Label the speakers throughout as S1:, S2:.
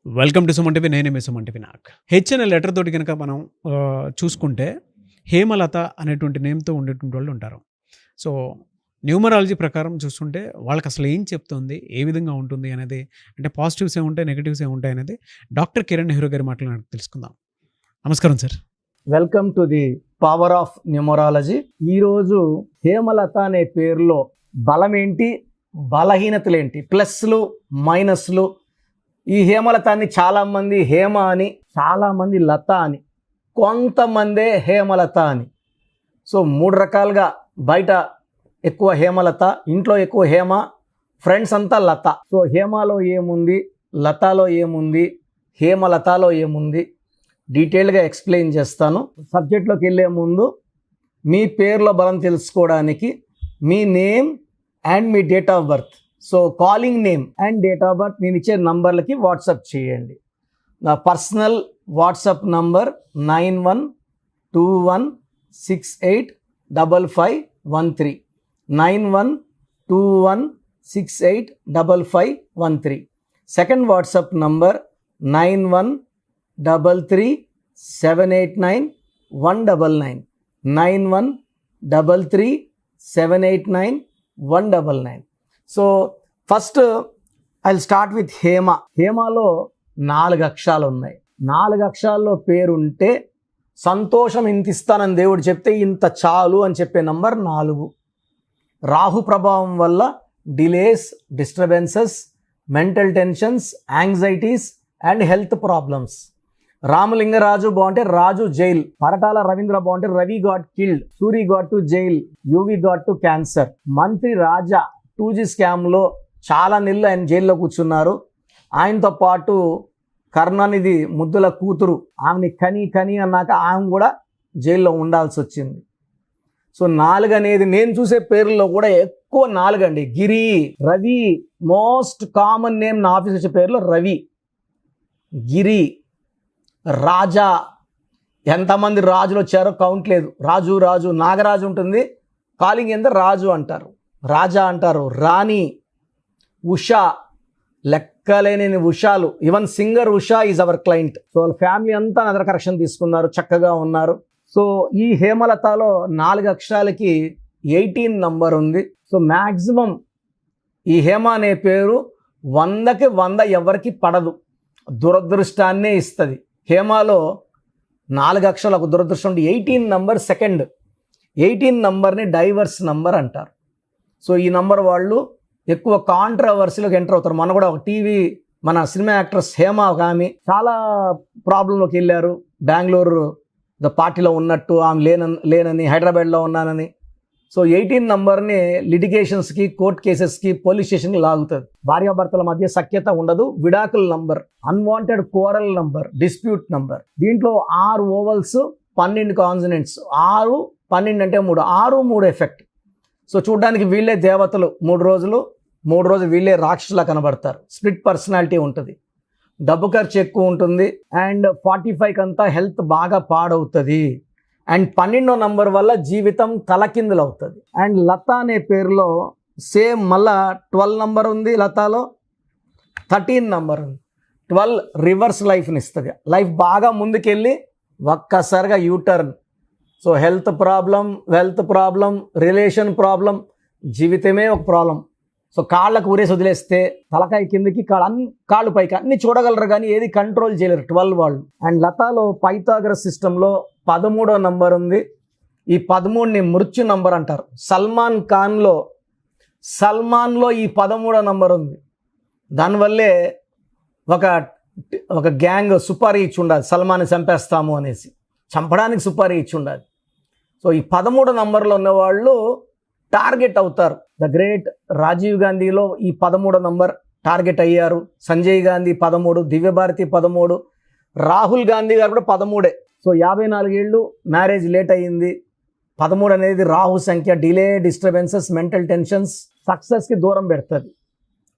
S1: Welcome to Suman TV. నేనే మీ Suman TV. H అనే letter తోటి కనుక మనం చూసుకుంటే హేమలత అనేటువంటి నేమ్తో ఉండేటువంటి వాళ్ళు ఉంటారు. సో న్యూమరాలజీ ప్రకారం చూస్తుంటే వాళ్ళకి అసలు ఏం చెప్తుంది, ఏ విధంగా ఉంటుంది అనేది, అంటే పాజిటివ్స్ ఏముంటాయి, నెగిటివ్స్ ఏముంటాయి అనేది డాక్టర్ కిరణ్ నెహ్రూ గారి మాటలు తెలుసుకుందాం. నమస్కారం sir.
S2: Welcome to the power of numerology. ఈరోజు హేమలత అనే పేరులో బలం ఏంటి, బలహీనతలేంటి, ప్లస్లు మైనస్లు. ఈ హేమలతాన్ని చాలామంది హేమ అని, చాలామంది లత అని, కొంతమందే హేమలత అని. సో 3 రకాలుగా, బయట ఎక్కువ హేమలత, ఇంట్లో ఎక్కువ హేమ, ఫ్రెండ్స్ అంతా లత. సో హేమలో ఏముంది, లతాలో ఏముంది, హేమలతాలో ఏముంది, డీటెయిల్గా ఎక్స్ప్లెయిన్ చేస్తాను. సబ్జెక్ట్లోకి వెళ్ళే ముందు మీ పేర్ల బలం తెలుసుకోవడానికి మీ నేమ్ అండ్ మీ date of birth, so calling name and date of birth నేను ఇచ్చే నంబర్లకి వాట్సాప్ చేయండి. నా personal WhatsApp number 9121685513, 9121685513. Second WhatsApp number 9133789199, 9133789199. So first I will start with Hema. హేమలో 4 అక్షరాలు ఉన్నాయి. 4 అక్షరాల్లో పేరు ఉంటే సంతోషం ఇంత ఇస్తానని దేవుడు చెప్తే ఇంత చాలు అని చెప్పే నంబర్ 4. రాహు ప్రభావం వల్ల delays, disturbances, mental tensions, anxieties and health problems. Ramalinga Raju బాగుంటే రాజు జైల్, పరటాల రవీంద్ర బాగుంటే Ravi got killed, Suri got to jail, UV got to cancer. మంత్రి రాజా 2G స్కామ్లో చాలా నెలలు ఆయన జైల్లో కూర్చున్నారు. ఆయనతో పాటు కరుణానిధి ముద్దుల కూతురు, ఆమెని కని అన్నాక ఆమె కూడా జైల్లో ఉండాల్సి వచ్చింది. సో 4 అనేది నేను చూసే పేర్లలో కూడా ఎక్కువ 4 అండి. గిరి, రవి, మోస్ట్ కామన్ నేమ్ నా ఆఫీస్ వచ్చే పేర్లో రవి, గిరి, రాజా. ఎంతమంది రాజులు వచ్చారో కౌంట్ లేదు. రాజు, నాగరాజు ఉంటుంది, కాలింగ్ ఎంత రాజు అంటారు, రాజా అంటారు, రాణి, ఉషా, లెక్కలేని ఉషాలు. Even singer Usha is our client. So వాళ్ళ ఫ్యామిలీ అంతా నదర కరెక్షన్ తీసుకున్నారు, చక్కగా ఉన్నారు. సో ఈ హేమలతలో 4 అక్షరాలకి 18 నంబర్ ఉంది. సో మ్యాక్సిమం ఈ హేమ అనే పేరు 100కి 100 ఎవరికి పడదు, దురదృష్టాన్నే ఇస్తుంది. హేమలో 4 అక్షరాలకు దురదృష్టం. 18 నంబర్ సెకండ్. 18 నంబర్ని డైవర్స్ నంబర్ అంటారు. సో ఈ నంబర్ వాళ్ళు ఎక్కువ కాంట్రవర్సీలోకి ఎంటర్ అవుతారు. మన కూడా ఒక మన సినిమా యాక్ట్రెస్ హేమ ఒక ఆమె చాలా ప్రాబ్లంలోకి వెళ్ళారు. బెంగళూరు పార్టీలో ఉన్నట్టు ఆమె లేనని, హైదరాబాద్లో ఉన్నానని. సో 18 నంబర్ని లిటిగేషన్స్కి, కోర్ట్ కేసెస్కి, పోలీస్ స్టేషన్కి లాగుతుంది. భార్యాభర్తల మధ్య సఖ్యత ఉండదు. విడాకుల number, unwanted coral number, dispute number. దీంట్లో 6 ఓవల్స్, 12 కాన్సనెంట్స్. 6, 12 అంటే 3, 6, 3 ఎఫెక్ట్. సో చూడ్డానికి వీళ్ళే దేవతలు 3 రోజులు వీళ్ళే రాక్షసులా కనబడతారు. స్ప్లిట్ పర్సనాలిటీ ఉంటుంది, డబ్బు ఖర్చు ఎక్కువ ఉంటుంది, అండ్ 45 అంతా హెల్త్ బాగా పాడవుతుంది. అండ్ 12వ నంబర్ వల్ల జీవితం తలకిందులు అవుతుంది. అండ్ లత అనే పేరులో సేమ్ మళ్ళా 12 నంబర్ ఉంది, లతాలో 13 నంబర్ ఉంది. 12 రివర్స్ లైఫ్ని ఇస్తుంది. లైఫ్ బాగా ముందుకెళ్ళి ఒక్కసారిగా U turn. So health problem, wealth problem, relation problem, జీవితమే ఒక ప్రాబ్లం. సో కాళ్ళకు ఊరేసి వదిలేస్తే తలకాయ కిందకి, కాళ్ళు పైకి అన్ని చూడగలరు కానీ ఏది కంట్రోల్ చేయలేరు 12 వాళ్ళు. అండ్ లతాలో పైథాగరస్ సిస్టంలో 13వ నంబర్ ఉంది. ఈ 13ని మృత్యు నంబర్ అంటారు. సల్మాన్లో ఈ 13వ నంబర్ ఉంది. దానివల్లే ఒక గ్యాంగ్ సుపారీ ఇచ్చి ఉండాలి, సల్మాన్ని చంపేస్తాము అనేసి, చంపడానికి సుపారీ ఇచ్చి ఉండాలి. సో ఈ 13వ నంబర్లో ఉన్నవాళ్ళు టార్గెట్ అవుతారు. ద గ్రేట్ రాజీవ్ గాంధీలో ఈ 13వ నంబర్ టార్గెట్ అయ్యారు. సంజయ్ గాంధీ 13, దివ్యభారతి 13, రాహుల్ గాంధీ గారు కూడా 13. సో 54 ఏళ్ళు, మ్యారేజ్ లేట్ అయ్యింది. 13 అనేది రాహు సంఖ్య. డిలే, డిస్టర్బెన్సెస్, మెంటల్ టెన్షన్స్, సక్సెస్కి దూరం పెడుతుంది.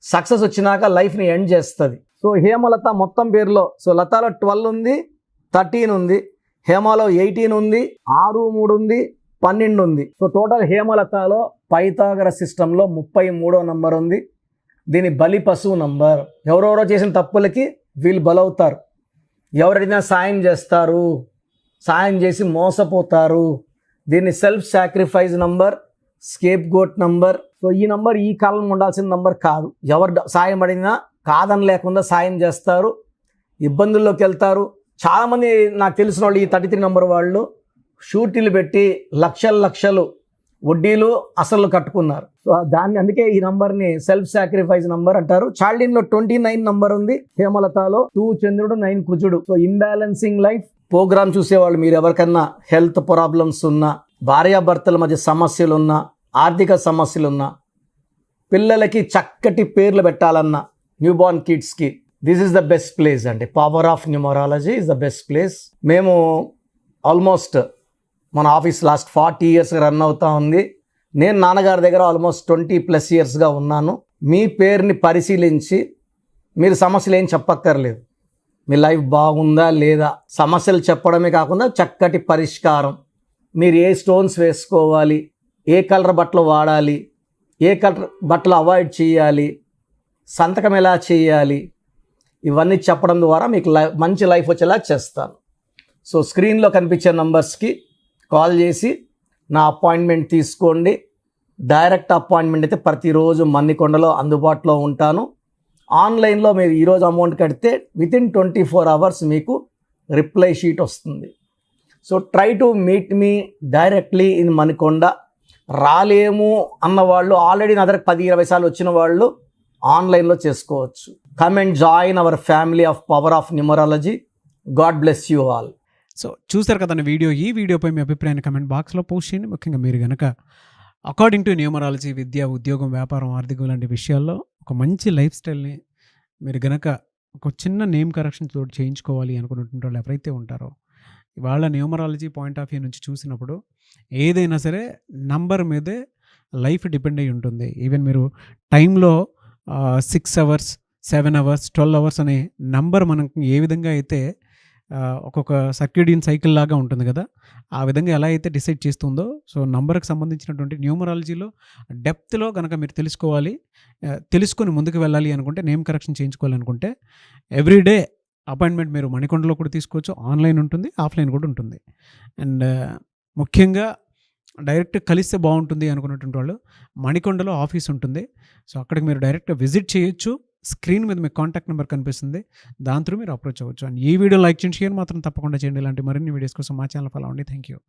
S2: సక్సెస్ వచ్చినాక లైఫ్ని ఎండ్ చేస్తుంది. సో హేమలత మొత్తం పేరులో, సో లతాలో 12 ఉంది, 13 ఉంది, హేమలో 18 ఉంది, 6, 3 ఉంది, 12 ఉంది. సో టోటల్ హేమలతలో పైథాగరస్ సిస్టంలో 33వ నంబర్ ఉంది. దీని బలి పశువు నంబర్. ఎవరెవరో చేసిన తప్పులకి వీళ్ళు బలవుతారు. ఎవరైనా సాయం చేస్తారు, సాయం చేసి మోసపోతారు. దీన్ని self sacrifice number, scapegoat number. So ఈ నంబర్ ఈ కాలం ఉండాల్సిన నంబర్ కాదు. ఎవరు సాయం అడిగినా కాదని లేకుండా సాయం చేస్తారు, ఇబ్బందుల్లోకి వెళ్తారు. చాలామంది నాకు తెలిసిన వాళ్ళు ఈ 33 నంబర్ వాళ్ళు షూటీలు పెట్టి లక్షలు వడ్డీలు అసలు కట్టుకున్నారు. సో దాన్ని అందుకే ఈ నంబర్ని సెల్ఫ్ సాక్రిఫైస్ నంబర్ అంటారు. చాల్డిన్లో 29 నంబర్ ఉంది, హేమలతలో 2 చంద్రుడు 9 కుజుడు. సో ఇంబ్యాలెన్సింగ్ లైఫ్ ప్రోగ్రామ్ చూసేవాళ్ళు మీరు ఎవరికన్నా హెల్త్ ప్రాబ్లమ్స్ ఉన్నా, భార్యాభర్తల మధ్య సమస్యలు ఉన్నా, ఆర్థిక సమస్యలు ఉన్నా, పిల్లలకి చక్కటి పేర్లు పెట్టాలన్నా, న్యూ బార్న్ కిడ్స్కి this is the best place అండి. Power of numerology is the best place. మేము ఆల్మోస్ట్ మన ఆఫీస్ లాస్ట్ 40 ఇయర్స్గా రన్ అవుతూ ఉంది. నేను నాన్నగారి దగ్గర ఆల్మోస్ట్ 20+ ఇయర్స్గా ఉన్నాను. మీ పేరుని పరిశీలించి మీరు సమస్యలు ఏం చెప్పక్కర్లేదు, మీ లైఫ్ బాగుందా లేదా సమస్యలు చెప్పడమే కాకుండా చక్కటి పరిష్కారం, మీరు ఏ స్టోన్స్ వేసుకోవాలి, ఏ కలర్ బట్టలు వాడాలి, ఏ కలర్ బట్టలు అవాయిడ్ చేయాలి, సంతకం ఎలా చేయాలి, ఇవన్నీ చెప్పడం ద్వారా మీకు మంచి లైఫ్ వచ్చేలా చేస్తాను. సో స్క్రీన్లో కనిపించే నంబర్స్కి కాల్ చేసి నా అపాయింట్మెంట్ తీసుకోండి. డైరెక్ట్ అపాయింట్మెంట్ అయితే ప్రతిరోజు మన్నికొండలో అందుబాటులో ఉంటాను. ఆన్లైన్లో మీరు ఈరోజు అమౌంట్ కడితే వితిన్ 24 అవర్స్ మీకు రిప్లై షీట్ వస్తుంది. So try to meet me directly in Manikonda. రాలేము అన్నవాళ్ళు, ఆల్రెడీ నా దగ్గర 10-20 సార్లు వచ్చిన వాళ్ళు ఆన్లైన్లో చేసుకోవచ్చు. Come and join our family of power of numerology. God bless you all.
S1: So చూసారు కదా వీడియో. ఈ వీడియోపై మీ అభిప్రాయాన్ని కమెంట్ బాక్స్లో పోస్ట్ చేయండి. ముఖ్యంగా మీరు కనుక అకార్డింగ్ టు న్యూమరాలజీ విద్య, ఉద్యోగం, వ్యాపారం, ఆర్థికం లాంటి విషయాల్లో ఒక మంచి లైఫ్ స్టైల్ని మీరు గనక ఒక చిన్న నేమ్ కరెక్షన్ తోటి చేయించుకోవాలి అనుకున్నటువంటి వాళ్ళు ఎవరైతే ఉంటారో, ఇవాళ న్యూమరాలజీ పాయింట్ ఆఫ్ వ్యూ నుంచి చూసినప్పుడు ఏదైనా సరే నంబర్ మీదే లైఫ్ డిపెండ్ అయి ఉంటుంది. ఈవెన్ మీరు టైంలో 6 అవర్స్, 7 అవర్స్, 12 అవర్స్ అనే నంబర్ మనకి ఏ విధంగా అయితే ఒక్కొక్క సర్క్యూడియన్ సైకిల్ లాగా ఉంటుంది కదా, ఆ విధంగా ఎలా అయితే డిసైడ్ చేస్తుందో, సో నంబర్కి సంబంధించినటువంటి న్యూమరాలజీలో డెప్త్లో కనుక మీరు తెలుసుకొని ముందుకు వెళ్ళాలి అనుకుంటే, నేమ్ కరెక్షన్ చేయించుకోవాలనుకుంటే ఎవ్రీడే అపాయింట్మెంట్ మీరు మణికొండలో కూడా తీసుకోవచ్చు. ఆన్లైన్ ఉంటుంది, ఆఫ్లైన్ కూడా ఉంటుంది. అండ్ ముఖ్యంగా డైరెక్ట్ కలిస్తే బాగుంటుంది అనుకున్నటువంటి వాళ్ళు మణికొండలో ఆఫీస్ ఉంటుంది. సో అక్కడికి మీరు డైరెక్ట్గా విజిట్ చేయొచ్చు. స్క్రీన్ మీద మీకు కాంటాక్ట్ నెంబర్ కనిపిస్తుంది, దాని త్రూ మీరు అప్రోచ్ అవ్వచ్చు. అండ్ ఈ వీడియో లైక్ చేయండి, షేర్ మాత్రం తప్పకుండా చేయండి. ఇలాంటి మరిన్ని వీడియోస్ కోసం మా ఛానల్ ఫాలో అవ్వండి. Thank you.